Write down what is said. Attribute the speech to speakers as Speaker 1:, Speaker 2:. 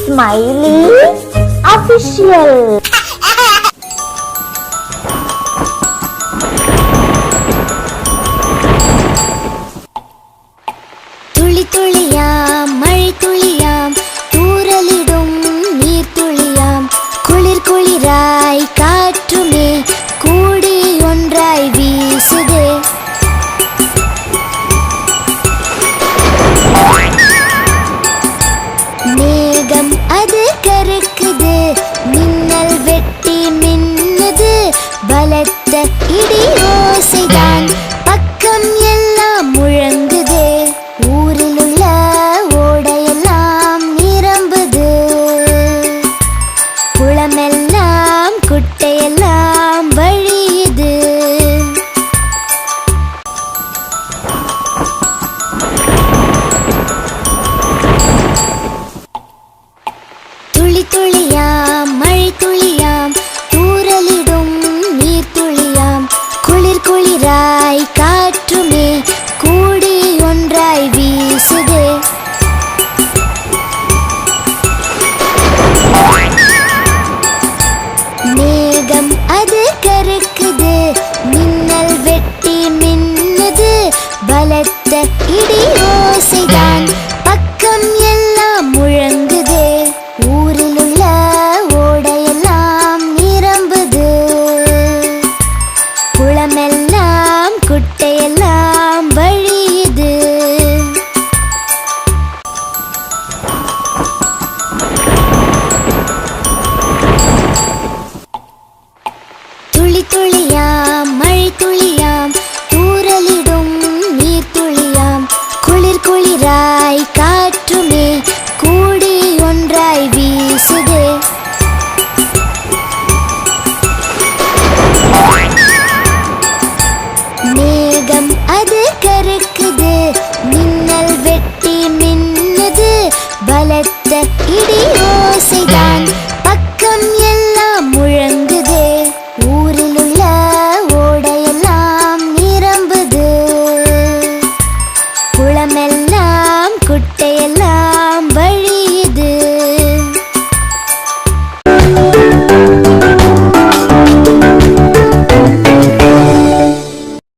Speaker 1: SmileeeOfficial.
Speaker 2: துளி துளியாம் மழை துளியாம் தூறலிடும் நீர் துளியாம் குளிர் குளிராய் காற்றுமே கூடி ஒன்றாய் வீசுதே. மேகம் அது கருக்குது, மின்னல் வெட்டி மின்னுது, பலத்த இடி ஓசைதான் பக்கம் எல்லாம் முழங்குதே. ஊரில் உள்ள ஓடையெல்லாம் நிரம்புது, குளமெல்லாம் குட்டையெல்லாம் வழியுது. துளி துளியாம் மழை துளியாம் தூறலிடும் நீர் துளியாம் குளிர் குளிராய் காற்றுமே கூடி ஒன்றாய் வீசுதே. மேகம் அது கருக்குது, மின்னல் வெட்டி மின்னுது, பலத்த இடி ஓசைதான் பக்கம் எல்லாம் முழங்குதே. ஊரில் உள்ள ஓடையெல்லாம் நிரம்புது, குளமெல்லாம் குட்டையெல்லாம் வழியுது. துளி துளியாம் மழை துளியாம் தூறலிடும் நீர் துளியாம் குளிர் குளிராய் காற்றுமே கூடி ஒன்றாய் வீசுதே. மேகம் அது கருக்குது, மின்னல் வெட்டி மின்னுது, பலத்த இடி ஓசைதான் பக்கம் எல்லாம் முழங்குதே. ஊரில் உள்ள ஓடையெல்லாம் நிரம்புது, குளமெல்லாம் குட்டையெல்லாம்